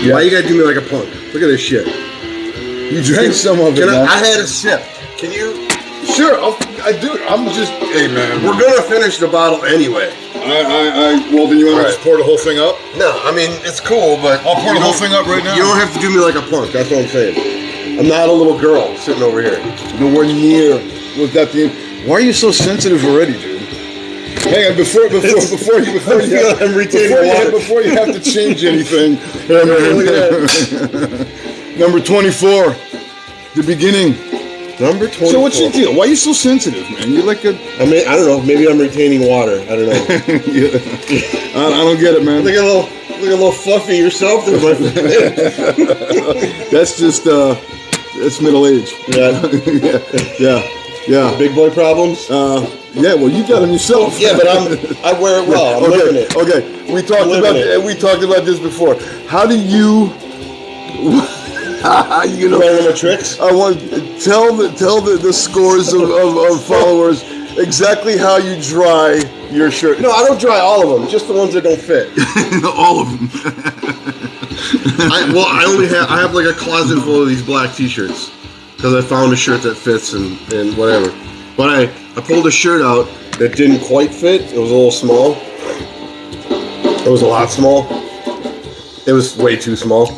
Yeah. Why you gotta do me like a punk? Look at this shit. You drank some of it, man. I had a sip. Can you? Sure, I'm just... Hey, man. We're gonna finish the bottle anyway. Well, then you want to just pour the whole thing up? No, I mean, it's cool, but... I'll pour the whole thing up right now. You don't have to do me like a punk, that's what I'm saying. I'm not a little girl sitting over here. Nowhere near. Was that the... Why are you so sensitive already, dude? Hang on, before you have to change anything. Number 24, the beginning. Number 24. So what's your deal? Why are you so sensitive, man? You're like a... I don't know. Maybe I'm retaining water. I don't know. Yeah. I don't get it, man. Look a little fluffy yourself. That's just, it's middle age. Yeah. Big boy problems? Yeah, well, you got them yourself. Yeah, but I wear it well. I'm living it. Okay, we talked about this before. How do you... You know, my tricks. I want tell the scores of followers exactly how you dry your shirt. No, I don't dry all of them. Just the ones that don't fit. All of them. I have like a closet full of these black T-shirts because I found a shirt that fits and whatever. But I pulled a shirt out that didn't quite fit. It was a little small. It was a lot small. It was way too small.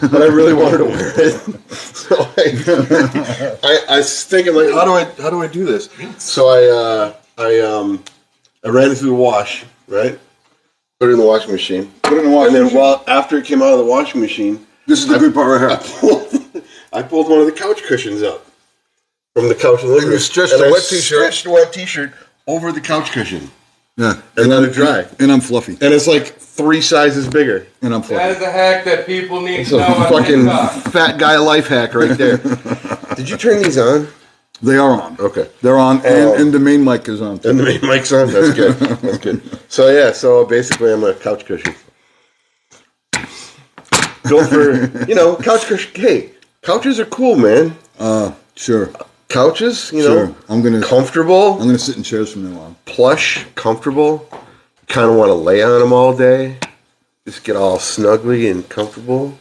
But I really wanted to wear it, so I was thinking like, how do I do this? So I ran it through the wash, right? Put it in the washing machine. And then after it came out of the washing machine, this is the good part right here. I pulled one of the couch cushions up from the couch in the living room. And you stretched the wet T-shirt. Stretched the wet T-shirt over the couch cushion. Yeah, and let it dry. And I'm fluffy. And it's like 3 sizes bigger. And I'm fluffy. That is a hack that people need It's to know. a fucking fat guy life hack right there. Did you turn these on? They are on. Okay. They're on, and the main mic is on. And the main mic's on? That's good. That's good. So basically I'm a couch cushion. Go for, couch cushion. Hey, couches are cool, man. Sure. Couches, sure. Comfortable. I'm gonna sit in chairs from now on. Plush, comfortable. You kind of want to lay on them all day. Just get all snuggly and comfortable.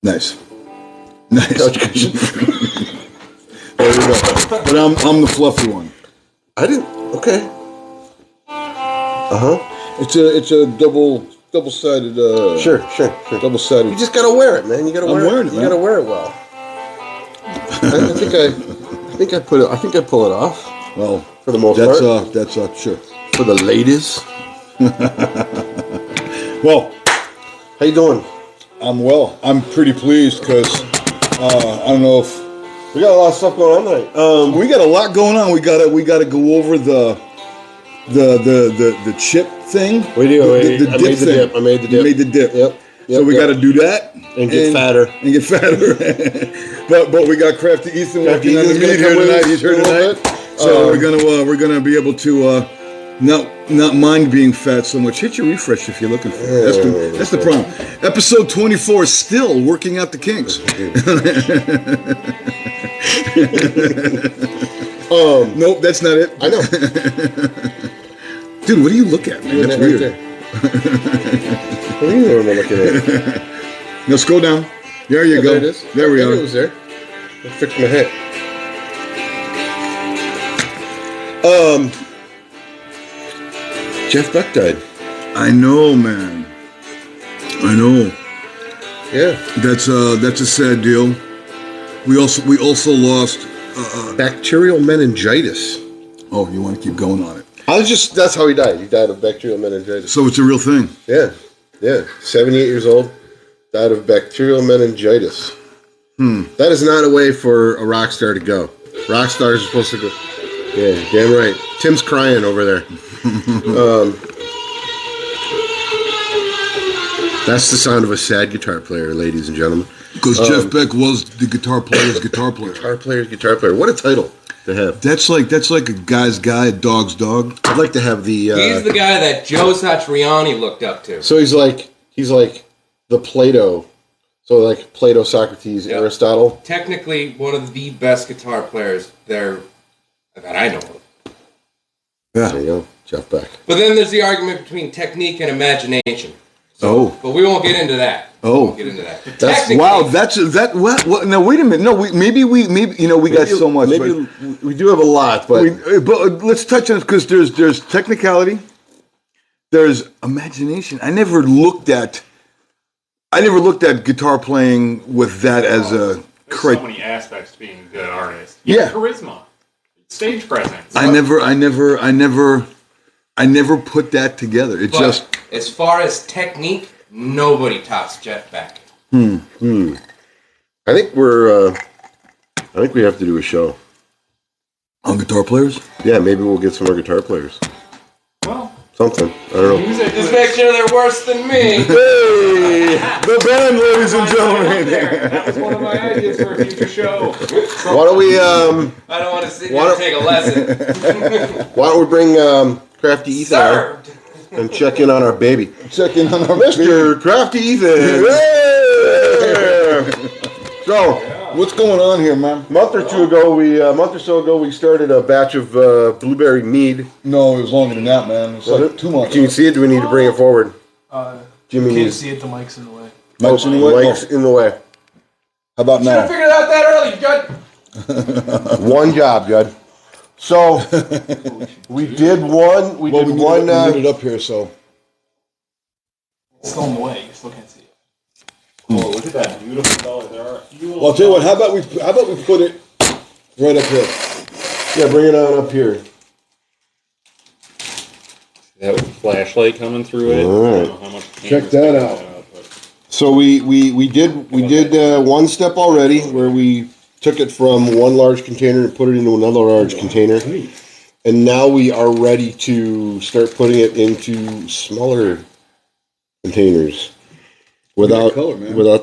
Nice. Couch cushion. There we go. But I'm the fluffy one. I didn't. Okay. It's a double-sided. Sure. Double-sided. You just gotta wear it, man. You gotta wear it. Wearing it, man. You gotta wear it well. I think I pull it off. Well, for the most part. That's sure. For the ladies. Well, how you doing? I'm well. I'm pretty pleased because I don't know if we got a lot of stuff going on tonight. We got a lot going on. We gotta go over the chip thing. We do. I made the dip. You made the dip. Yep. So we got to do that and get fatter. But we got Crafty Ethan working on the mead here tonight. He's here tonight. So we're gonna be able to not mind being fat so much. Hit your refresh if you're looking for it. That's the problem. Episode 24 is still working out the kinks. Nope, that's not it. I know. Dude, what do you look at, man? That's weird. Right. What do you know what I'm looking at? Now scroll down. There you go. There it is. There we are. It was there. I'll fix my hat. Jeff Beck died. I know, man. I know. Yeah. That's a sad deal. We also lost bacterial meningitis. Oh, you want to keep going on it? That's how he died. He died of bacterial meningitis. So it's a real thing. Yeah. 78 years old, died of bacterial meningitis. That is not a way for a rock star to go. Rock stars are supposed to go. Yeah, damn right. Tim's crying over there. That's the sound of a sad guitar player, ladies and gentlemen. Because Jeff Beck was the guitar player's guitar player. Guitar player. What a title to have. That's like a guy's guy, a dog's dog. I'd like to have the. He's the guy that Joe Satriani looked up to. So he's like the Plato. So like Plato, Socrates, Aristotle. Technically, one of the best guitar players that I know of. Yeah. There you go, Jeff Beck. But then there's the argument between technique and imagination. So, but we won't get into that. Oh, we'll get into that. Wow, that's that. What? Now wait a minute. No, maybe we got so much. Maybe we do have a lot, but let's touch on it because there's technicality, there's imagination. I never looked at guitar playing with that as a. There's so many aspects to being a good artist. Yeah, charisma, stage presence. I never put that together. It's just as far as technique, nobody tops Jeff Beck. I think we have to do a show on guitar players. Yeah, maybe we'll get some more guitar players. Well, something. I don't know. Just make sure they're worse than me. Hey, the band, ladies and gentlemen. That was one of my ideas for a future show. Why don't we? I don't want to sit here and take a lesson. Why don't we bring Crafty Ethan and check in on our baby? Check in on our Mr. Crafty Ethan. So, what's going on here, man? A month or so ago, we started a batch of blueberry mead. No, it was longer than that, man. It's like 2 months. Can you see it? Do we need to bring it forward? Jimmie can't see it. The mic's in the way. Mic's in the way. Mic's in the way. How about now? Should have figured it out that early, Judd. One job, Judd. So we did one. We did one. We did it up here, so It's still in the way. You still can't see it. Oh, look at that beautiful color. There are a few. Well, I'll tell you what. How about we put it right up here? Yeah, bring it on up here. That with the flashlight coming through it. All right. I don't know how much Check that out. So we did one step already where we took it from one large container and put it into another large container, and now we are ready to start putting it into smaller containers without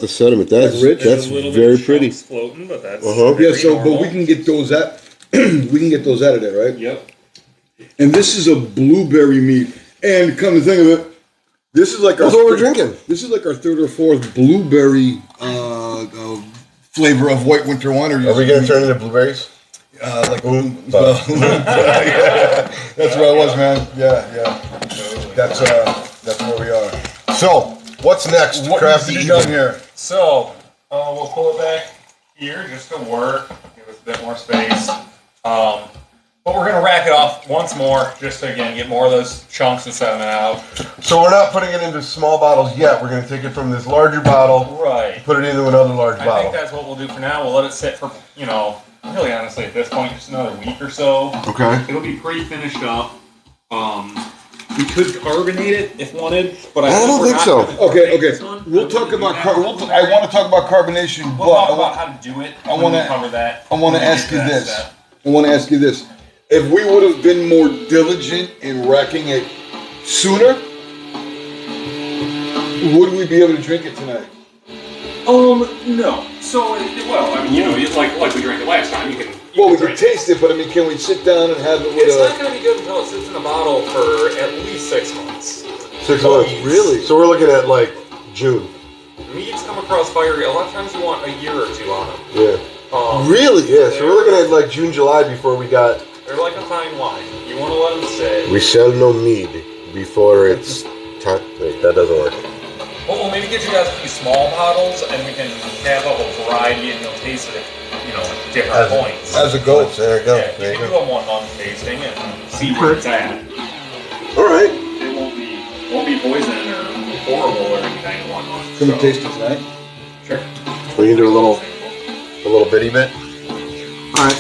the sediment. That's very pretty. Floating, but that's Yeah. So, but we can get those out. We can get those out of there, right? Yep. And this is a blueberry mead. And come to think of it, this is like that's what we're drinking. This is like our third or fourth blueberry flavor of white winter wine. Are we going to turn into blueberries? That's where I was, man. Yeah. That's where we are. So, what's next? What Crafty needs to be done here? So, we'll pull it back here just to work, give us a bit more space. But we're going to rack it off once more, just to, again, get more of those chunks of sediment out. So we're not putting it into small bottles yet. We're going to take it from this larger bottle, right? Put it into another large bottle. I think that's what we'll do for now. We'll let it sit for, really honestly at this point, just another week or so. Okay. It'll be pretty finished up. We could carbonate it if wanted, but I don't think so. Okay. We'll talk about I want to talk about carbonation, We'll talk about how to do it. I want to cover that. I want to ask you this. If we would have been more diligent in racking it sooner, would we be able to drink it tonight? No. So, like we drank it last time, you can. We can taste it, but can we sit down and have it with It's not going to be good until it sits in a bottle for at least 6 months. 6 months, really? So we're looking at like June. Meads come across fiery. A lot of times you want a year or two on them. Yeah. Really? Yeah. So we're looking at like June, July before we got. They're like a fine wine. You want to let them sit. We sell no mead before it's time. Wait, that doesn't work. Well, we'll maybe get you guys a few small bottles, and we can have a whole variety, and you'll taste it at different points. As it goes. There you go. Yeah, you can do a 1 month tasting and see where it's at. All right. It won't be poison or horrible or anything in 1 month. Can we taste it tonight? Sure. We can do a little bitty bit. All right.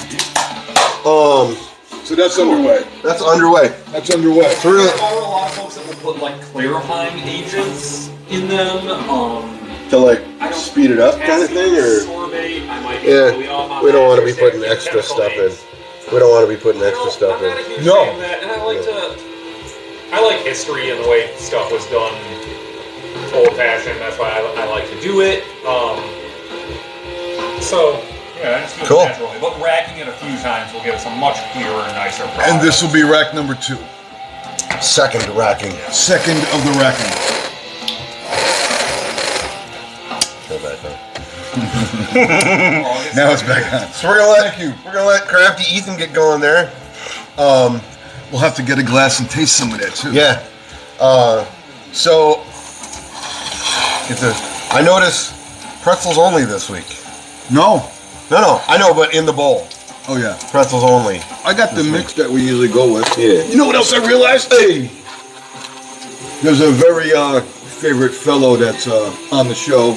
So that's underway. That's underway. There are a lot of folks that will put like clarifying agents in them. To like speed it up kind of thing, or sorbate, I might be we don't want to be putting extra stuff in. We don't want to be putting extra stuff in. No. And I like history and the way stuff was done old fashioned. That's why I like to do it. Yeah, just do it naturally. But racking it a few times will give us a much clearer and nicer product. And this will be rack number 2. Second racking. Second of the racking. Go back on. Now it's back on. So we're gonna let Crafty Ethan get going there. We'll have to get a glass and taste some of that too. Yeah. So I noticed pretzels only this week. No. No, I know, but in the bowl. Oh yeah. Pretzels only. I got the mix that we usually go with. Yeah. You know what else I realized? Hey. There's a very favorite fellow that's on the show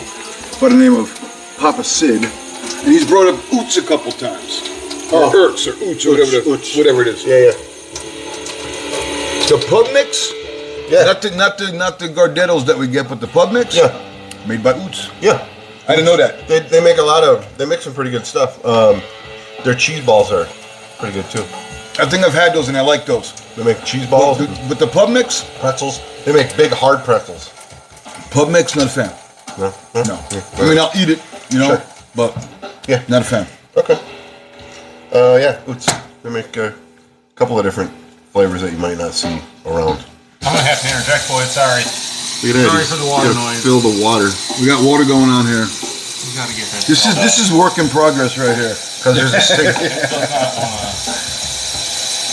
by the name of Papa Sid, and he's brought up Oots a couple times. Or Ertz or Oots or whatever it is. Yeah. The pub mix. Yeah. Not the Gardettos that we get, but the pub mix. Yeah. Made by Oots. Yeah. I didn't know that. They make some pretty good stuff. Their cheese balls are pretty good too. I think I've had those and I like those. They make cheese balls. But the pub mix? Pretzels. They make big hard pretzels. Pub mix, not a fan. No. No. I mean, I'll eat it, Sure. but Yeah. not a fan. Okay. Yeah. They make a couple of different flavors that you might not see around. I'm gonna have to interject, boys. Sorry. Look at that. Sorry for the water noise. Fill the water. We got water going on here. You gotta get that. This is work in progress right here. Because there's a sink.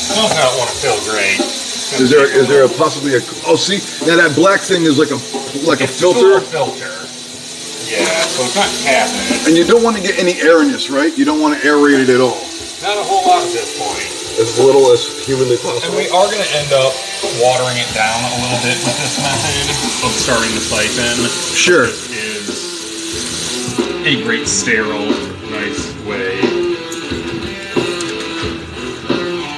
Does not want to feel great. Is there possibly a? Oh, see, now that black thing is like a filter, Filter. Yeah, so it's not cabinet. and you don't want to get any air in this, right? You don't want to aerate it at all. Not a whole lot at this point. As little as humanly And possible. we are going to end up watering it down a little bit with this method of starting the siphon. Sure. This is a great sterile, nice way.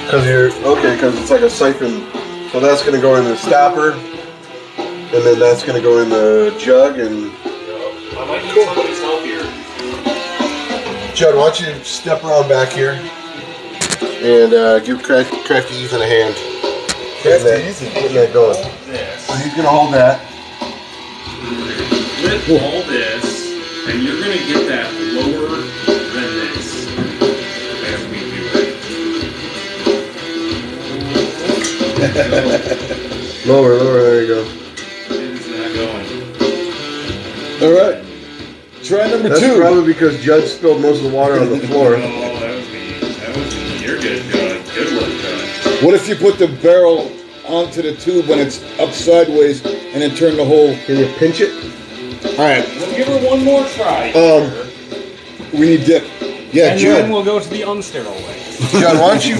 Because it's like a siphon. So that's going to go in the stopper, and then that's going to go in the jug. And I might need somebody's help here. Judd, why don't you step around back here and give Crafty Ethan a hand. Getting that going. This. So he's going to hold that. Lift all this, and you're going to get that lower than this as we do it. Lower, there you go. It's not going. All right. Try number That's 2. probably because Judd spilled most of the water on the floor. Oh, that was me. That was me. You're good, Judd. Good work, Judd. What if you put the barrel onto the tube when it's up sideways and then turn the whole? Can you pinch it? All right. We'll give her one more try. We need dip. Yeah, and Judd. then we'll go to the unsterile way. Judd, why don't you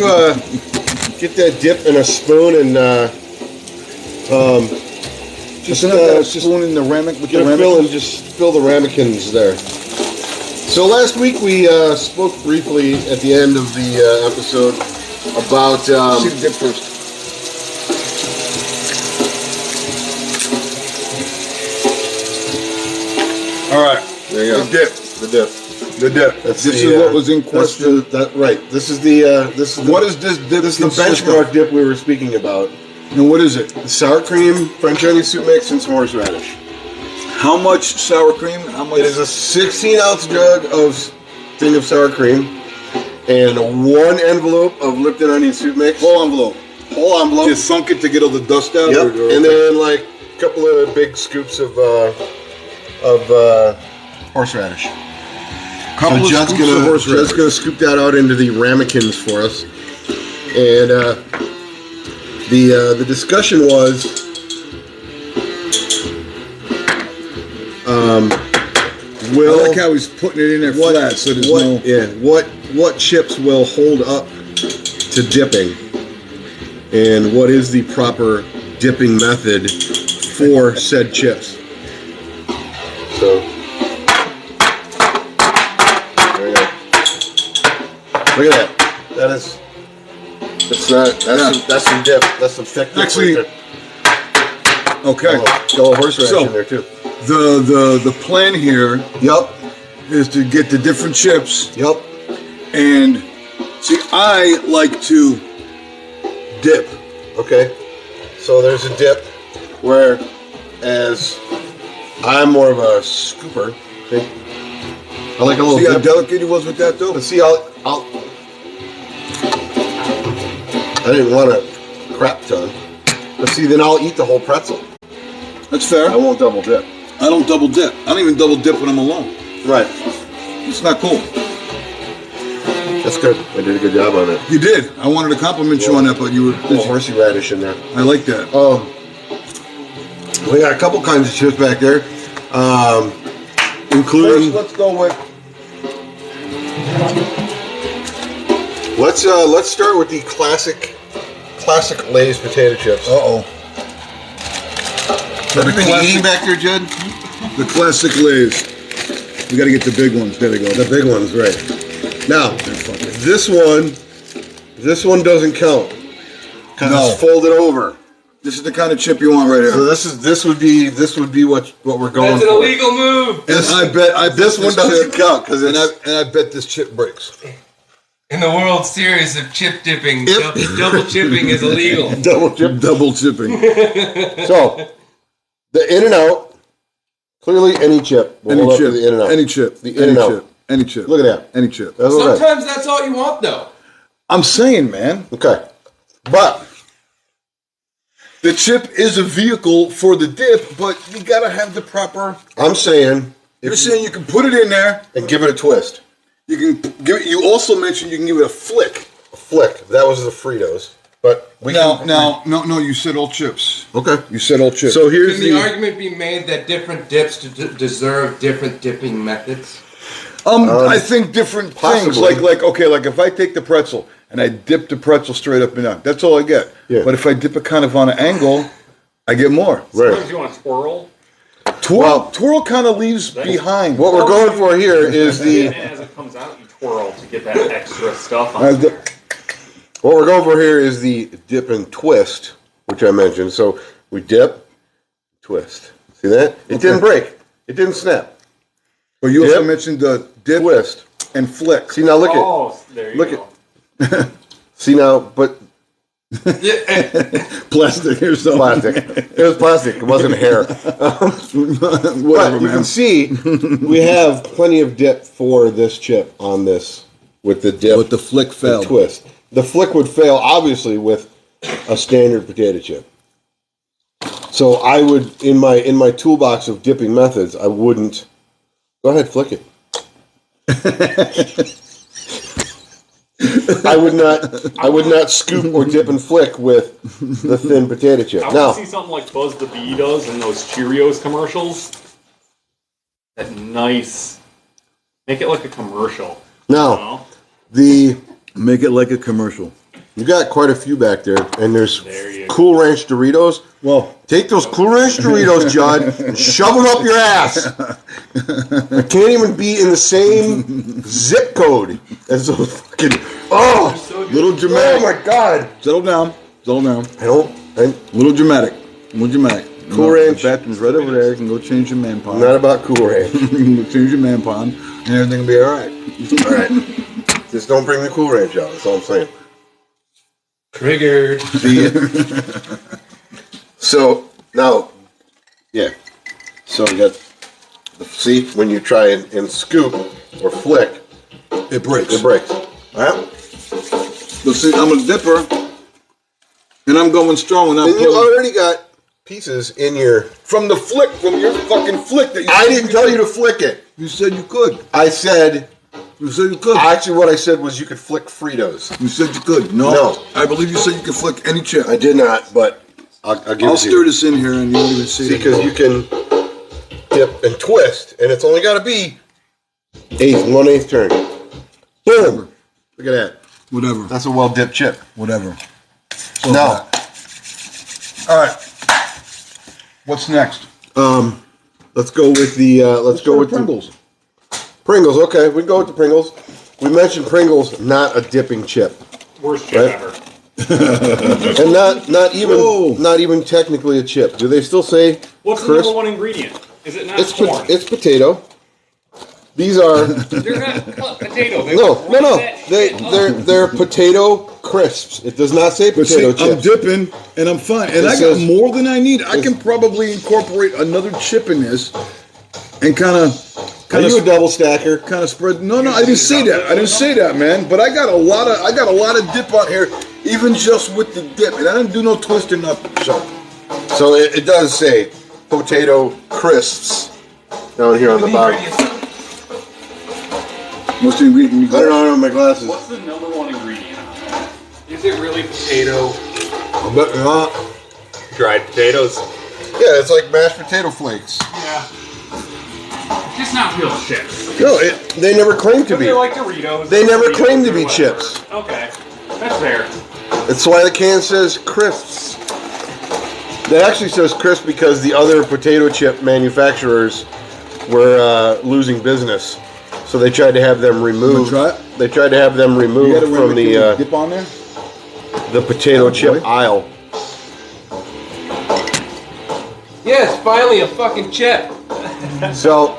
get that dip in a spoon and Just another spoon in the ramekin with the get a fill ramekin. and just fill the ramekins there. So last week we spoke briefly at the end of the episode about See the dip first. All right. there you go. The dip. The dip. The dip. That's This the, is what was in question. Right. This is the What is this dip? this is the consist of? benchmark dip we were speaking about. And what is it? The sour cream, French onion soup mix, and some horseradish. How much sour cream? How much? It is a 16-ounce jug of thing of sour cream and 1 envelope of Lipton onion soup mix. whole envelope. Whole envelope. Just sunk it to get all the dust out. Yep. And then like a couple of big scoops of horseradish. couple of Judd's scoops of horseradish. Judd's gonna scoop that out into the ramekins for us. And the discussion was I like how he's putting it in there flat, so there's no. what chips will hold up to dipping, and what is the proper dipping method for said chips. So there you go. Look at that. That is. It's not. That's some dip. That's some thick dip. Actually, right there. Okay. Got a little horseradish So- in there too. The plan here Yep. is to get the different chips, Yep. and see, I like to dip. Okay. So there's a dip where, as I'm more of a scooper. See? I like a little See how dip. delicate he was with that, though. But see, I didn't want a crap ton. But see, then I'll eat the whole pretzel. That's fair. I won't double dip. I don't double dip. I don't even double dip when I'm alone. Right. It's not cool. That's good. I did a good job on it. You did. I wanted to compliment you on that, but you were. A little horsey radish in there. I like that. We got a couple kinds of chips back there. Including. Let's go with. Let's start with the classic Lay's potato chips. Have you been eating back there, Judd? The classic Lay's. We got to get the big ones. There we go. The big ones, right? Now, this one doesn't count because it's folded over. This is the kind of chip you want right here. So this would be what we're going for. That's an illegal move. And I bet this one doesn't count because I bet this chip breaks. In the World Series of chip dipping, double chipping is illegal. Double chipping. So the In-N-Out, clearly any chip. Any chip. The In-N-Out. Any chip. The In-N-Out. Any chip. Look at that. Any chip. Sometimes that's all you want, though. I'm saying, man. Okay, but the chip is a vehicle for the dip, but you gotta have the proper. I'm saying You're saying you can put it in there and give it a twist. You can give it. You also mentioned you can give it a flick. A flick. That was the Fritos, but No. You said all chips. Okay. You said all chips. So here's Can the argument be made that different dips deserve different dipping methods? I think different things. possibly. Like if I take the pretzel and I dip the pretzel straight up and down, that's all I get. Yeah. But if I dip it kind of on an angle, I get more. Right. Sometimes you want to twirl. Twirl kind of leaves behind. What we're going for here is And as it comes out, you twirl to get that extra stuff on As there. what we're going for here is the dip and twist, which I mentioned. So we dip, twist. See that? It didn't break. It didn't snap. But you also Dip, mentioned the dip Twist. and flick. See now, look Oh, there you Look go. See now, but Plastic or something. plastic. It was plastic. It wasn't hair. Whatever, But you man. can see we have plenty of dip for this chip on this with the dip. But the flick and failed. twist. The flick would fail obviously with a standard potato chip. So I would in my toolbox of dipping methods, I wouldn't. Go ahead, flick it. I would not scoop or dip and flick with the thin potato chip. I Now, want to see something like Buzz the Bee does in those Cheerios commercials. That nice. Make it like a commercial. now You know? Make it like a commercial. you got quite a few back there, and there's There you go. Cool Ranch Doritos. Well, Take those Cool Ranch Doritos, Judd, and shove them up your ass. I can't even be in the same zip code as those fucking. Oh, little oh dramatic. my God! Settle down. Little Dramatic. Cool Ranch. The bathroom's right over there. You can go change your man pond. Not about Cool Ranch. You can go change your man pond, and everything will be all right. All right, just don't bring the Cool Ranch out. That's all I'm saying. Triggered. So now, yeah. So you got. See, when you try and scoop or flick, It breaks. it breaks. All right. But see, I'm a dipper, and I'm going strong. And I'm Then you already got pieces in your. from your fucking flick that you. I didn't tell you to flick it. You said you could. I said. You said you could. Actually, what I said was you could flick Fritos. You said you could. No. No. I believe you said you could flick any chip. I did not, but I'll give I'll it to stir you. this in here, and you won't even see See, it. because you can dip and twist, and it's only got to be 1/8 turn. Boom! Look at that. Whatever. That's a well dipped chip. Whatever. Now, All right. What's next? let's go with the. Let's go with Pringles. Pringles. Okay, we can go with the Pringles. We mentioned Pringles, not a dipping chip, Worst chip Right. ever. and not even technically a chip. Do they still say What's the crisp? number one ingredient? Is it not It's corn? it's potato. These are They're not cut potato. They no. break that shit up. They're potato crisps. It does not say But see, potato I'm chips. dipping, and I'm fine. And It I got says- more than I need. I can probably incorporate another chip in this, and kind Are you a of double stacker? spread. No, I didn't say that. I didn't say that, man. But I got a lot of dip on here, even just with the dip, and I didn't do no twist or nothing. So it does say potato crisps down here on the bottom. What's the ingredient? I don't know my glasses. What's the number one ingredient? Is it really potato? But Dried potatoes. yeah, it's like mashed potato flakes. Yeah. Just not real chips. No, they never claimed to But be. they're like Doritos. They never Doritos claimed to or be whatever. chips. Okay, that's fair. That's why the can says crisps. It actually says crisp because the other potato chip manufacturers were losing business. So they tried to have them removed. Try it? They tried to have them removed from the dip on there. the potato chip aisle. Yes, finally a fucking chip. So,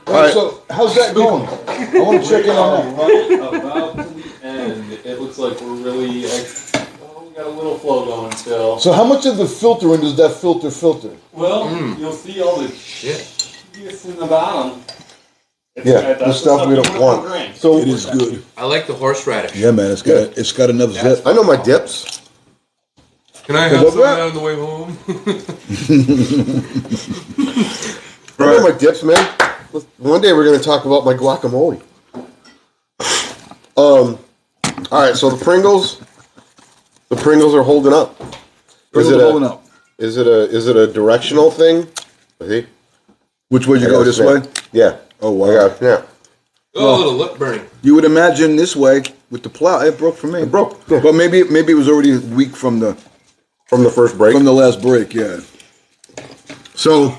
all right. So how's that going? I want to check in on that. About to the end. It looks like we're really. We got a little flow going still. So how much of the filtering does that filter? Well, you'll see all the shit in the bottom. Yeah, the stuff we don't want. So It is good. I like the horseradish. Yeah, man. It's got enough zip. I know my dips. Can I have What's some of that? that on the way home? I know my dips, man. One day we're going to talk about my guacamole. All right, so the Pringles are holding up. Holding up. Is it a directional thing? See? Which way you go? This way? Yeah. Oh wow. Yeah. Oh, a little lip burning. You would imagine this way with the plow. It broke for me. It broke. Yeah. But maybe it was already weak from the First break. from the last break. Yeah. So,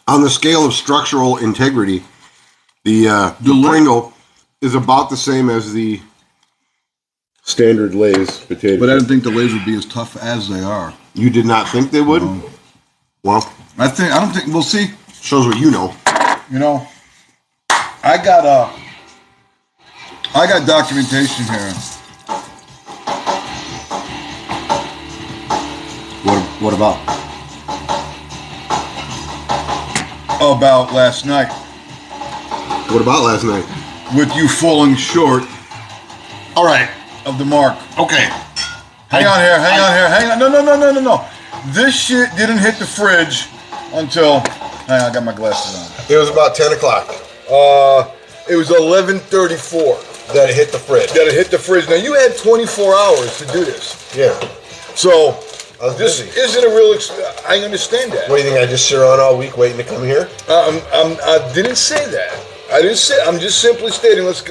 on the scale of structural integrity, the Pringle is about the same as the standard Lay's potato. But I didn't think the Lay's would be as tough as they are. You did not think they would? No. Well, I don't think we'll see. shows what you know. You know, I got documentation here. What about? About last night What about last night? with you falling short All right. of the mark. Okay. Hang on here. No. This shit didn't hit the fridge until. Hang on, I got my glasses on. It was about 10 o'clock It was 11:34 that it hit the fridge. that it hit the fridge. Now you had 24 hours to do this, Yeah. so I was this busy. isn't a real. I understand that. What do you think? I just sit around all week waiting to come here? I didn't say that. I didn't say. I'm just simply stating. Let's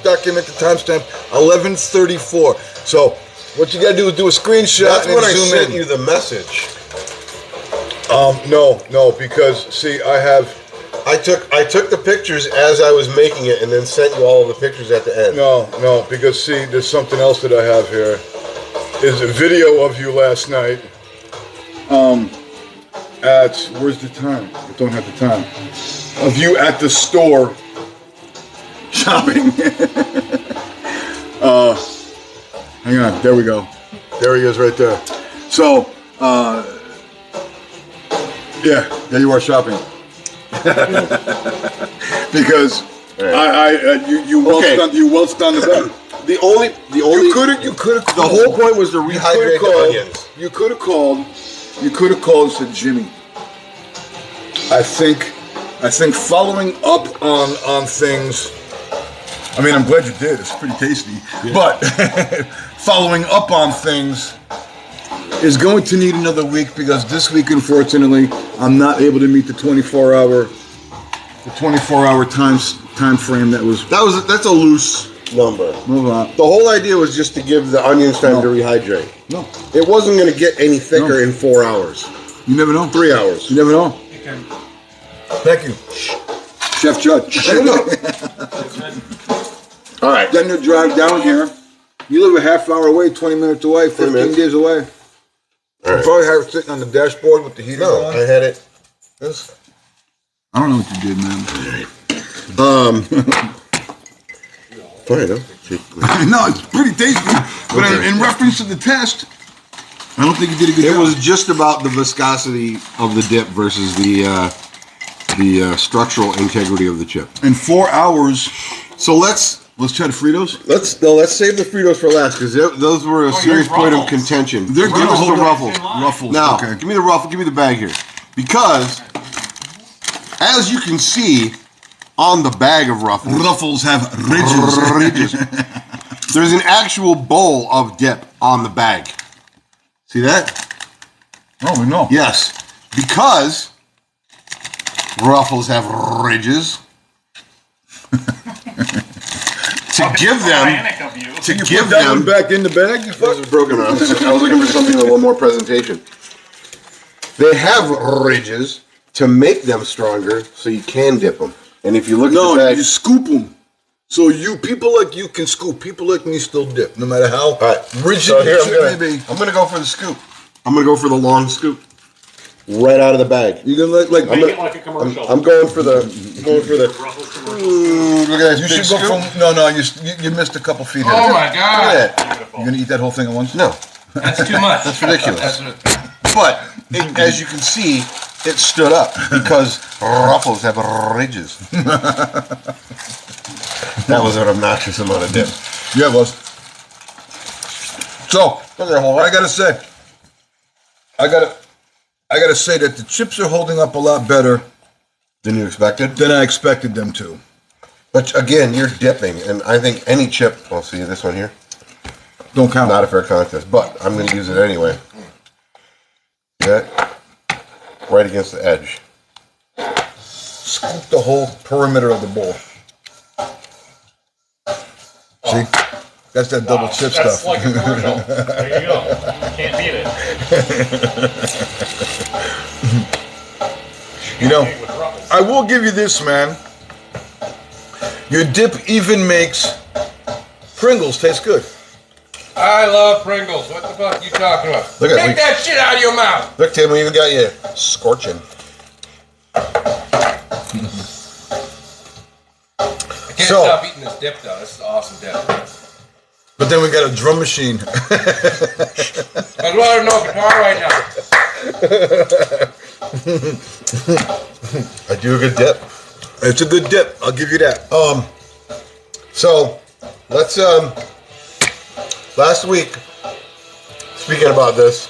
document the timestamp. 11:34. So what you gotta do is do a screenshot That's and when I zoom sent in. you the message. No, because see, I took the pictures as I was making it and then sent you all of the pictures at the end. No, because see, there's something else that I have here. Is a video of you last night. At where's the time? I don't have the time. Of you at the store shopping. Hang on, there we go. There he is right there. So, yeah, there you are shopping. Because you welched on the bed. The only You could have. the whole point was to rehydrate the onions. You could have called and said, Jimmy, I think following up on things. I mean, I'm glad you did. It's pretty tasty. Yeah. But following up on things is going to need another week because this week, unfortunately, I'm not able to meet the 24-hour time frame that was. That's a loose number. Move on. The whole idea was just to give the onions time to rehydrate. No, It wasn't going to get any thicker in 4 hours. you never know. 3 hours. You never know. Thank you, Chef Judd. Shut up. All right. Then you drive down here. You live a half hour away, 20 minutes away, 15 minutes. days away. All right. You probably have it sitting on the dashboard with the heater No, on. I had it. This. I don't know what you did, man. Fine, huh? No, it's pretty tasty. But Okay. in reference to the test, I don't think you did a good It job. was just about the viscosity of the dip versus the structural integrity of the chip. In 4 hours. So let's Try the Fritos. let's save the Fritos for last because those were a serious here's point of Ruffles. contention. They're Give gonna us the hold Ruffles. Ruffles. Now, okay. give me the ruffle. Give me the bag here, because as you can see on the bag of Ruffles, Ruffles have ridges. ridges. There's an actual bowl of dip on the bag. See that? Oh, we know. Yes, because Ruffles have ridges. To give them back in the bag. this is broken up. I was looking for something with a little more presentation. They have ridges to make them stronger, so you can dip them. And if you look at the bag, you scoop them. So people like you can scoop. People like me still dip, no matter how rigid so here, I'm gonna go for the scoop. I'm gonna go for the long scoop, right out of the bag. You're gonna like Make it like a commercial. I'm going for the. Look at that. You should go from. No, you missed a couple feet. Oh my God! Look at that. You gonna eat that whole thing at once? No, That's too much. that's ridiculous. But as you can see, it stood up because Ruffles have ridges. That was an obnoxious amount of dip. Yeah, it was. So I gotta say, I gotta say that the chips are holding up a lot better Than you expected? than I expected them to. But again, you're dipping, and I think any chip. Well, see this one here. Don't count. Not a fair contest, but I'm going to use it anyway. Yeah, right against the edge. Scoop the whole perimeter of the bowl. See? That's that double chip That's stuff. like a commercial. There you go. Can't beat it. You know, With Ruffles. I will give you this, man. Your dip even makes Pringles taste good. I love Pringles. What the fuck are you talking about? Look at Take me. that shit out of your mouth. Look, Tim, we even got you scorching. I can't So- stop eating this dip though. This is awesome dip. But then we got a drum machine. I'd rather no guitar right now. I do a good dip. It's a good dip. I'll give you that. So let's last week, speaking about this,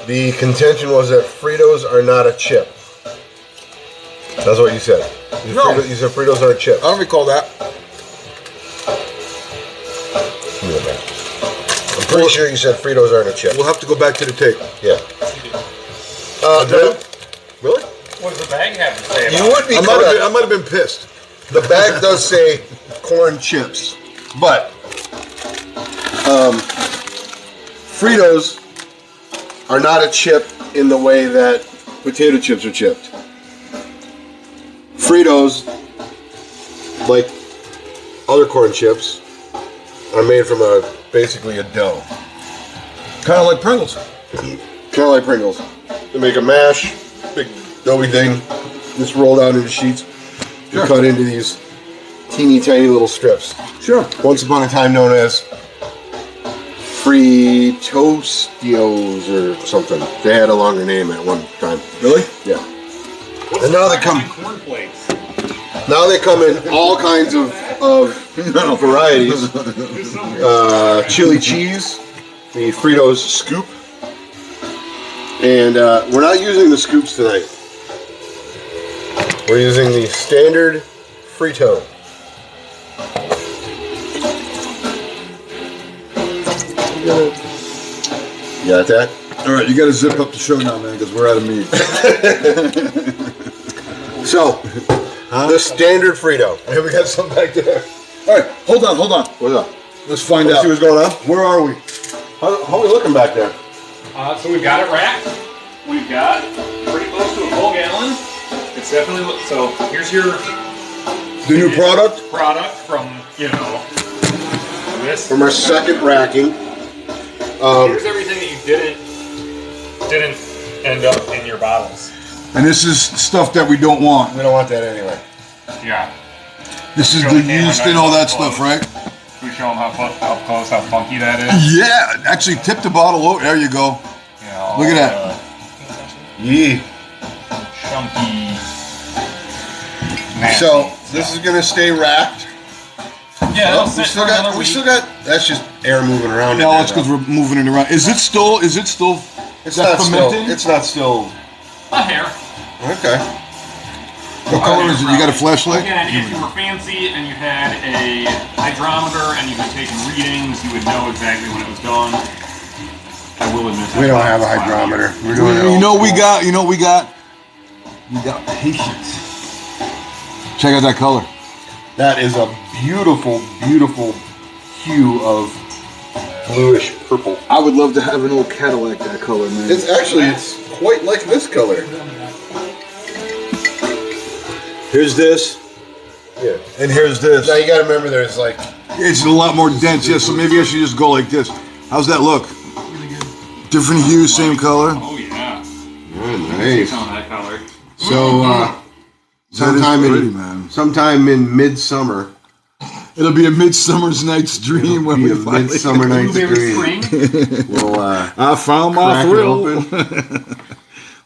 the contention was that Fritos are not a chip. That's what you said. You said Fritos are a chip. I don't recall that. Give me that back. I'm pretty sure you said Fritos aren't a chip. We'll have to go back to the tape. Yeah. Really? What does the bag have to say You about would be I correct. might have been pissed. The bag does say corn chips, but Fritos are not a chip in the way that potato chips are chipped. Fritos, like other corn chips, are made from basically a dough. Kind of like Pringles. Kind of like Pringles. They make a mash, big doughy thing, just rolled out into sheets, and cut into these teeny tiny little strips. Sure. Once upon a time known as Fritostios or something. They had a longer name at one time. Really? Yeah. And now they come. cornflakes? Now they come in all kinds of varieties. Chili cheese, the Fritos scoop, and we're not using the scoops tonight. We're using the standard Frito. You got that? All right, you got to zip up the show now, man, because we're out of meat. So, the standard Frito. Hey, we got some back there. All right, hold on. What's up? Let's find Let's out. see what's going on. Where are we? How are we looking back there? So we've got it racked. We've got pretty close to a full gallon. It's definitely so. Here's your The new product? product from this. From our second racking. Here's everything that you didn't end up in your bottles. And this is stuff that we don't want. We don't want that anyway. Yeah. This is Show the the camera yeast nice and all that and stuff, close. right? Can we show them how close, how funky that is? Yeah, actually tip the bottle over. There you go. Look at that. Yeah. Chunky. Nasty So, stuff. this is going to stay wrapped. Yeah, Oh, it'll sit for another we week. still got, that's just air moving around. No, it's because we're moving it around. Is it still it's that not still, fermenting? it's not still, A hair. okay. What color is it? You got a flashlight? Again, if you were fancy and you had a hydrometer and you had taken readings, you would know exactly when it was done. I will admit that. We don't have a hydrometer. We're doing it You old know we school. got. You got patience. Check out that color. That is a beautiful, beautiful hue of bluish purple. I would love to have an old Cadillac that color, man. It's quite like this color. Here's this. Yeah. And here's this. Now you gotta remember there's like... It's a lot more dense, yeah, so maybe I should just go like this. How's that look? Different hue, same color. Oh yeah. Nice. On that color. So, sometime in midsummer. It'll be a Midsummer's Night's Dream when we finally... Midsummer Night's Blueberry Dream. spring. We'll, I found my thrill.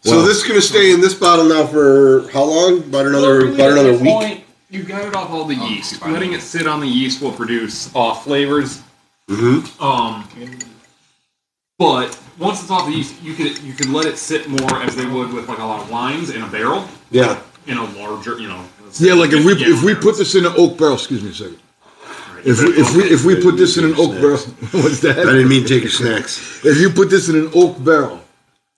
So this is going to stay in this bottle now for how long? About another week? Point, you got it off all the yeast. Letting it sit on the yeast will produce off flavors. But once it's off the yeast, you could let it sit more as they would with like a lot of wines in a barrel. Yeah. In a larger, Yeah, like if we put this in an oak barrel, excuse me a second. If we put this in an oak barrel, what's that? I didn't mean take your snacks. If you put this in an oak barrel,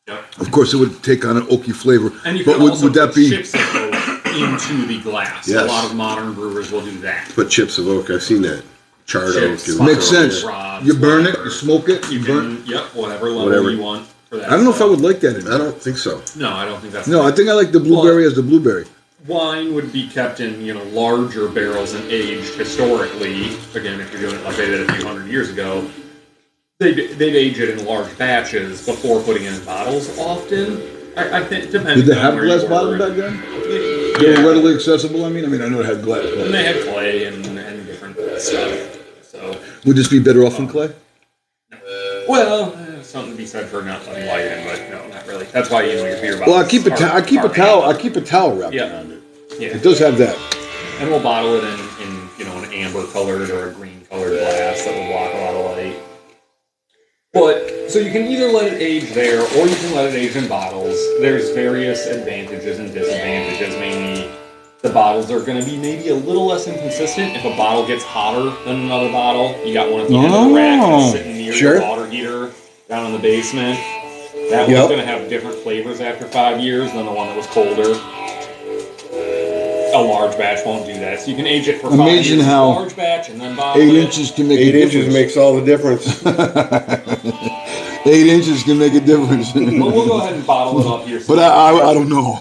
Yep. of course it would take on an oaky flavor. And you but can also would that put be chips of oak into the glass. Yes. A lot of modern brewers will do that. Put chips of oak. I've seen that. Charred Chips, oak. makes sense? Rods, You burn it, whatever. you smoke it, You you burn. can, whatever level Whatever. you want for that. I don't know if I stuff. would like that. In I don't think so. No, I don't think that's. No, I think I like the blueberry as the blueberry. Wine would be kept in, larger barrels and aged historically. Again, if you're doing it like they did a few hundred years ago, they'd age it in large batches before putting it in bottles. Often, I think depending. Did they on have where glass you bottles were. back then? Yeah. They were readily accessible. I mean, I know it had glass. And they had clay and different stuff. So, Would this be better off in clay? well, something to be said for not letting light in, but no, not really. That's why your beer bottles. Well, I keep a towel wrapped Yeah. around it. Yeah. It does have that. And we'll bottle it in an amber colored or a green colored glass that will block a lot of light. But, so you can either let it age there, or you can let it age in bottles. There's various advantages and disadvantages. Mainly, the bottles are going to be maybe a little less inconsistent. If a bottle gets hotter than another bottle, you got one at the end of the rack that's sitting near your water heater down in the basement. That one's going to have different flavors after 5 years than the one that was colder. A large batch won't do that. So you can age it for 5 years in a large batch and then bottle 8 it. inches can make 8 a inches difference. makes all the difference. 8 inches can make a difference. But we'll go ahead and bottle it up here. But I don't know.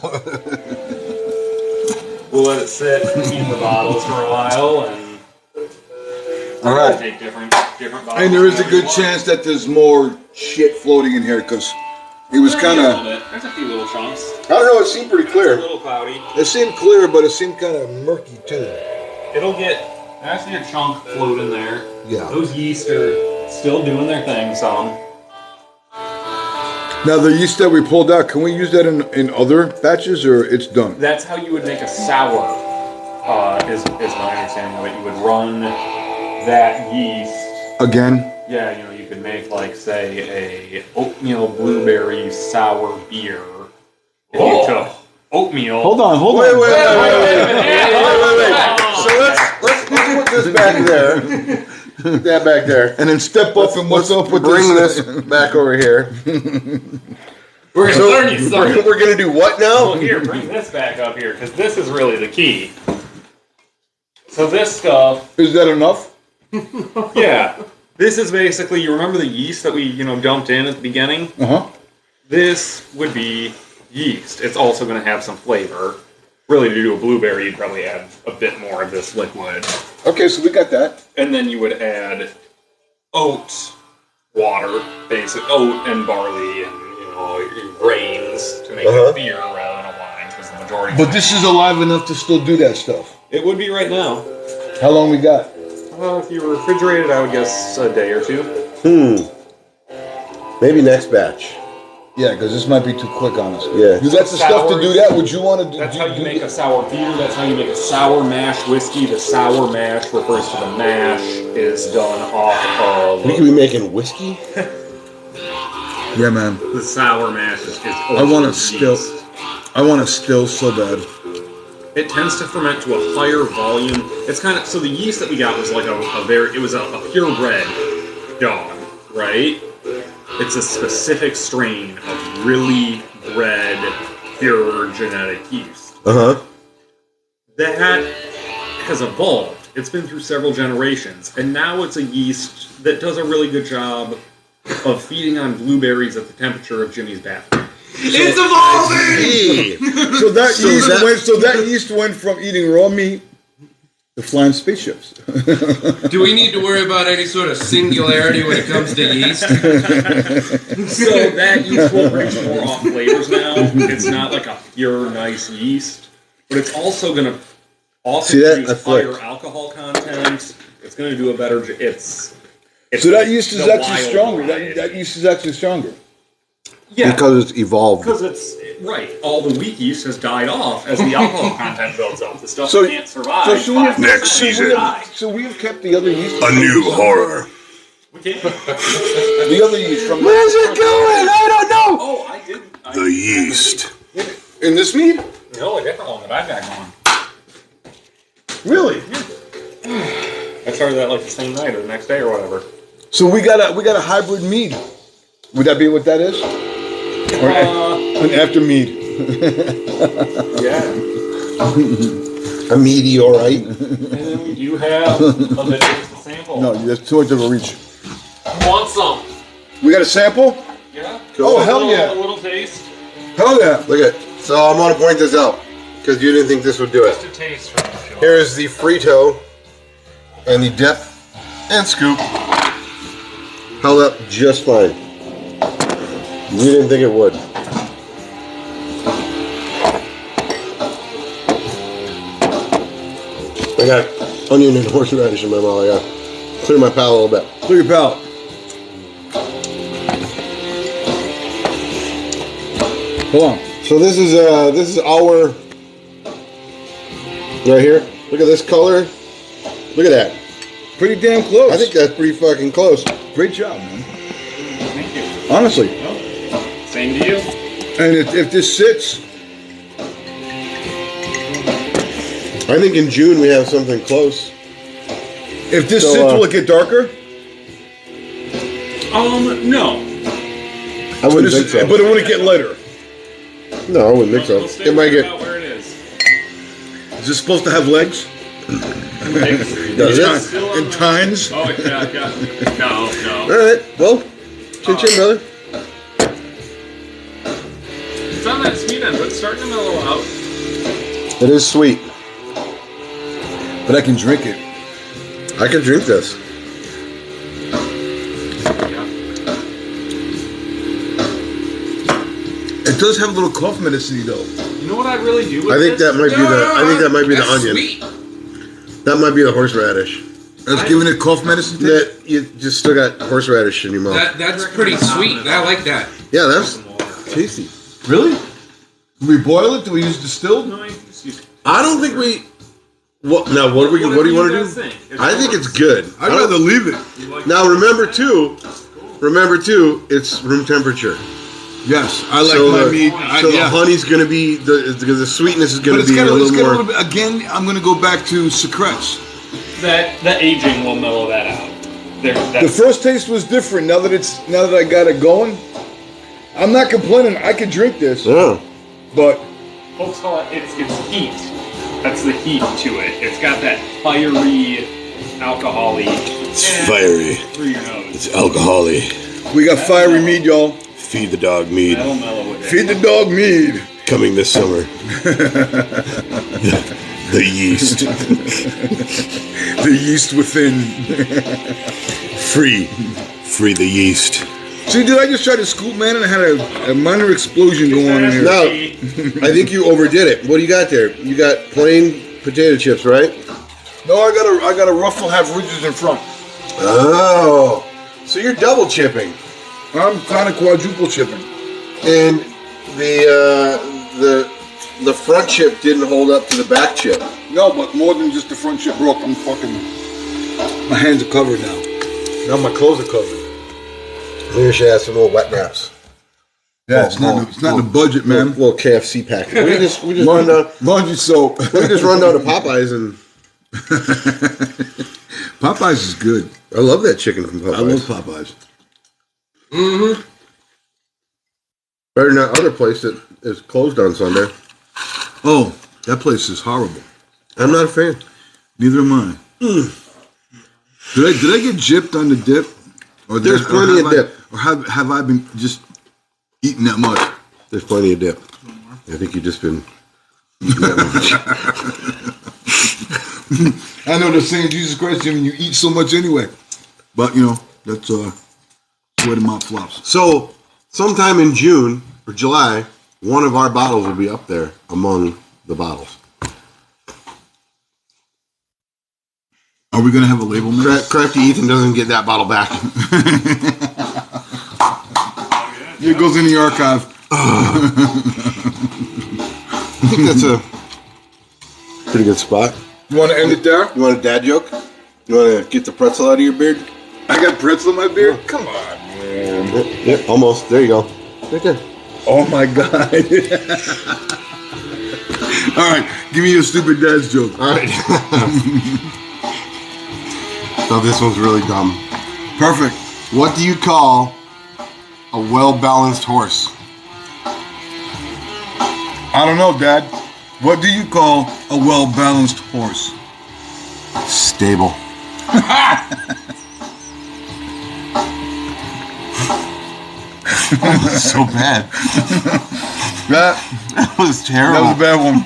We'll let it sit in the bottles for a while and All right. take different bottles. And there is a good chance that there's more shit floating in here because it was kind of. There's a few little chunks. I don't know, it seemed pretty A clear. little cloudy. It seemed clear, but it seemed kind of murky too. It'll get. I see a chunk float in there. Yeah. Those yeast are still doing their thing some. Now the yeast that we pulled out, can we use that in other batches or it's done? That's how you would make a sour. Is my understanding of it. You would run that yeast. Again? Yeah, you could make like say a oatmeal blueberry sour beer. If you took oatmeal. Hold on. Wait. So let's put this back there. Put that back there. And then step up and what's up with Bring this? this back over here. We're gonna learn you something. We're gonna do what Well, now? here, bring this back up here, because this is really the key. So this stuff, Is that enough? yeah, this is basically, you remember the yeast that we, dumped in at the beginning? Uh-huh. This would be yeast. It's also going to have some flavor. Really, to do a blueberry, you'd probably add a bit more of this liquid. Okay, so we got that. And then you would add oat water, basic oat and barley and, grains to make a beer rather than a wine, because the majority But this is alive enough to still do that stuff. it would be right now. How long we got? If you refrigerate it, I would guess a day or two. Maybe next batch. Yeah, because this might be too quick on us. Yeah. You got the stuff to do that? Would you want to do That's how you make a sour beer. That's how you make a sour mash whiskey. The sour mash refers to the mash is done off of... We could be making whiskey? Yeah, man. The sour mash is I want to still. I want to still so bad. It tends to ferment to a higher volume. It's kind of... So the yeast that we got was like a purebred dog, right? It's a specific strain of really bred, pure genetic yeast. Uh-huh. That has evolved. It's been through several generations, and now it's a yeast that does a really good job of feeding on blueberries at the temperature of Jimmy's bathroom. It's evolving! So that yeast went from eating raw meat to flying spaceships. Do we need to worry about any sort of singularity when it comes to yeast? So that yeast will produce more off flavors now. It's not like a pure nice yeast, but it's also going to also produce higher alcohol content. It's going to do a better. It's so that yeast is actually stronger. That yeast is actually stronger. Yeah, because it's evolved. Because it's right. All the weak yeast has died off as the alcohol content builds up. The stuff So- that can't survive. Next season, So we have kept the other yeast. a new horror. We can't. The other yeast from. Where's it going? I don't know. Oh, I did. The yeast. In this mead? No, a different one that I've got going. Really? I started that like the same night or the next day or whatever. So we got a hybrid mead. Would that be what that is? Or an after mead? Yeah. A meteorite. And then we do have a bit of a sample. No, that's too much of a reach. Want some? We got a sample? Yeah. Oh, hell A yeah. little taste. Hell yeah. Look at. So I want to point this out because you didn't think this would do it. Just a taste from the show. Here's the Frito and the dip and scoop. Held up just fine. You didn't think it would. I got onion and horseradish in my mouth. I got to clear my palate a little bit. Clear your palate. Hold on. So this is our right here. Look at this color. Look at that. Pretty damn close. I think that's pretty fucking close. Great job, man. Thank you. Honestly. Same to you. And if this sits, I think in June we have something close. if this So, sits, will it get darker? No. I wouldn't think so. But it wouldn't get lighter. No, I wouldn't think so. We'll stay It might right get. about where it is. Is this supposed to have legs? Does it? Still on And the- tines? Oh, yeah. No. All right. Well, chin chin, brother. It's on that sweet end, but it's starting to mellow out. It is sweet. But I can drink it. I could drink this. Yeah. It does have a little cough medicine though. You know what I'd really do with I think this? that might be the. I think that might be the That's onion. sweet. That might be the horseradish. That's giving it cough medicine taste? That you just still got horseradish in your mouth. That's pretty sweet. I like that. Yeah, that's tasty. Really? Do we boil it? Do we use distilled? No, you just use I don't think we. What now? What do we? What do you want to do? I think it's good. I'd rather leave it. Now remember too, it's room temperature. Yes, I like So my the, meat. so the honey's gonna be the sweetness is but gonna it's be got a a little more. little bit. Again, I'm going to go back to secrets. that. The aging will mellow that out. The first taste was different. Now that I got it going, I'm not complaining. I could drink this, Yeah. but folks call it it's heat. That's the heat to it. It's got that fiery, alcohol-y It's fiery. through your nose. It's alcohol-y. we got fiery mead, y'all. Feed the dog mead. That'll mellow with it. Feed the dog mead. Coming this summer. The yeast. The yeast within. Free. Free the yeast. See, dude, I just tried to scoop, man, and I had a minor explosion going on in here. No, I think you overdid it. What do you got there? You got plain potato chips, right? No, I got a ruffle, have ridges in front. Oh, so you're double chipping, I'm kind of quadruple chipping. and the front chip didn't hold up to the back chip. No, but more than just the front chip broke. I'm fucking. My hands are covered now. Now my clothes are covered. Maybe should have some more wet wraps. Yeah, it's not in the budget, man. Little KFC packet. We just run down. Laundry soap. We just run down to Popeyes, and Popeyes is good. I love that chicken from I love Popeyes. Popeyes. Better than that other place that is closed on Sunday. Oh, that place is horrible. I'm not a fan. Neither am I. Did I get gypped on the dip? Or There's plenty of dip. Or have I been just eating that much? There's plenty of dip. I think you've just been eating that much. I know they're saying, Jesus Christ, Jimmy, you eat so much anyway. But, you know, that's the way the mouth flops. So, sometime in June or July, one of our bottles will be up there among the bottles. Are we going to have a label now? Crafty Ethan doesn't get that bottle back. It goes in the archive. I think that's a pretty good spot. You want to end it there? You want a dad joke? You want to get the pretzel out of your beard? I got pretzel in my beard? Come on, man. Yep, almost. There you go. Right there. Oh, my God. All right, give me your stupid dad's joke. All right. So this one's really dumb. Perfect. What do you call a well-balanced horse? I don't know, Dad. What do you call a well-balanced horse? Stable. So bad. That was terrible. was a bad one.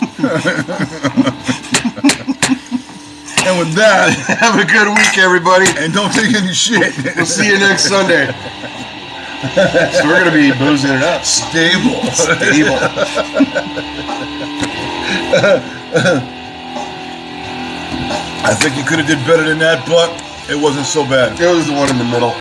And with that, Have a good week, everybody. and don't take any shit. We'll see you next Sunday. So we're gonna be boozing it up. Stable. Stable. I think you could have did better than that, but it wasn't so bad. It was the one in the middle.